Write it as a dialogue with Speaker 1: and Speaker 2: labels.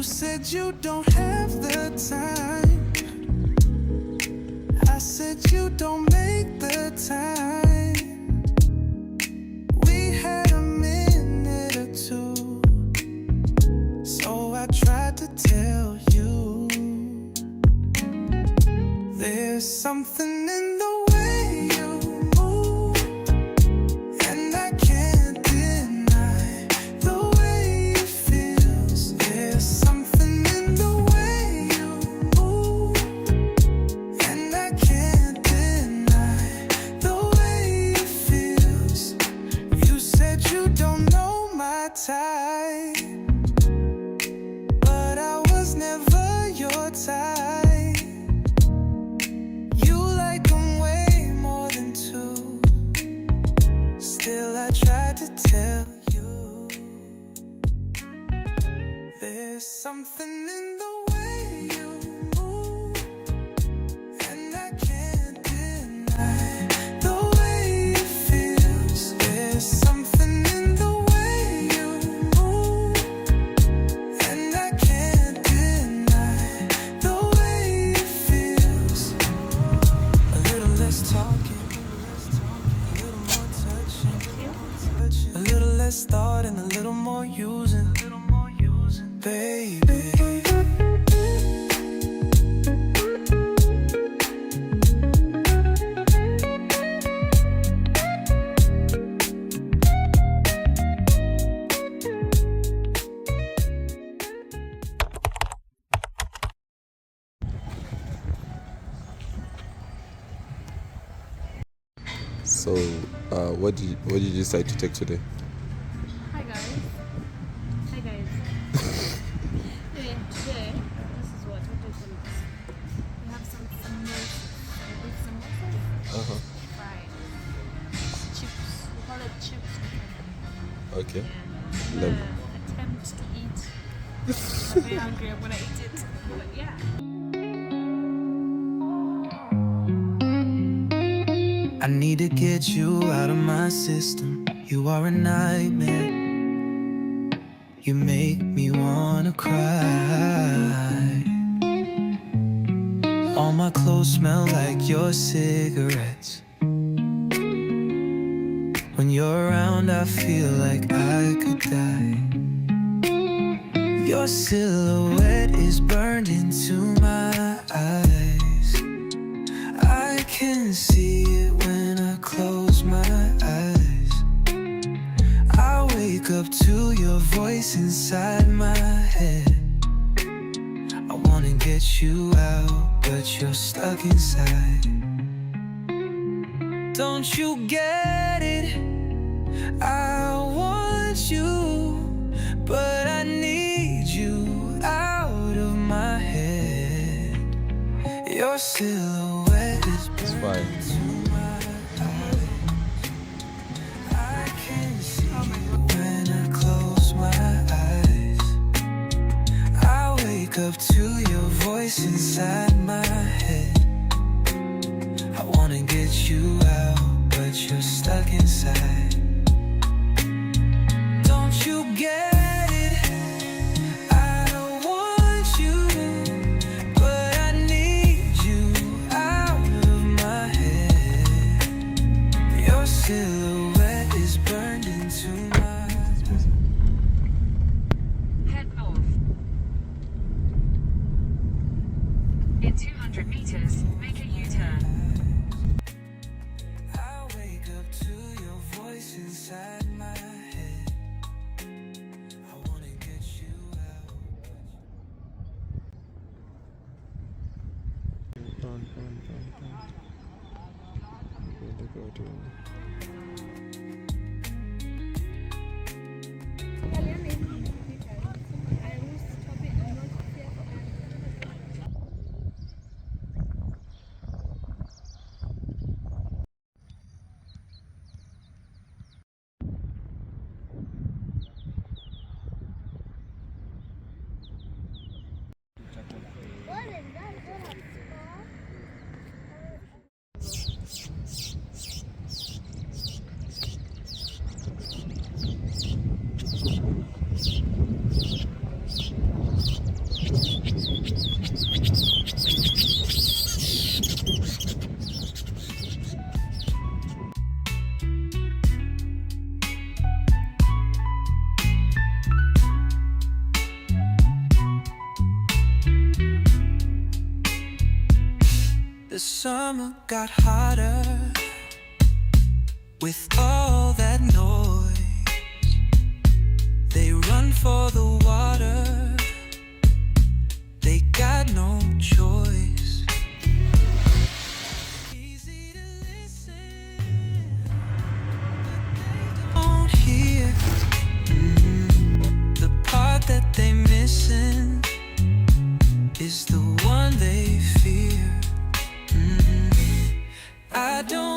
Speaker 1: said you don't have the time. I said you don't make the time. We had a minute or two, so I tried to tell you. There's something in the way you move, and I can't deny the way it feels. There's something in the way you move, and I can't deny the way it feels. You said you don't know my type, but I was never your type. Still I tried to tell you. There's something in the way you move, and I can't deny the way it feels. There's something in the way you move, and I can't deny the way it feels. A little less talking, a little less thought and a little more using, baby.
Speaker 2: So, what did you decide to take today?
Speaker 3: Hi guys. Anyway, today, this is what we do for us. We have some samosas, fried chips. We call it chips.
Speaker 2: Okay.
Speaker 3: Yeah. I'm gonna attempt to eat. I'm very hungry. I'm gonna eat it. But yeah.
Speaker 1: I need to get you out of my system. You are a nightmare. You make me wanna cry. All my clothes smell like your cigarettes. When you're around, I feel like I could die. Your silhouette is burned into my eyes. I can see it when I close my eyes. I wake up to your voice inside my head. I wanna get you out, but you're stuck inside. Don't you get it? I want you, but I need you out of my head. Your silhouette is
Speaker 2: fine.
Speaker 1: into my eyes. I can see you when I close my eyes. I wake up to your voice inside my head. I wanna get you out, but you're stuck inside. Don't you get it? I want you, but I need you out of my head. Your silhouette is burned into my
Speaker 4: Head north. In 200 meters, make a U-turn.
Speaker 1: I wake up to your voice inside my head. I wanna get you out. summer got hotter with all that noise. They run for the water, they got no choice. Easy to listen, but they don't hear the part that they missing is the one they fear. I don't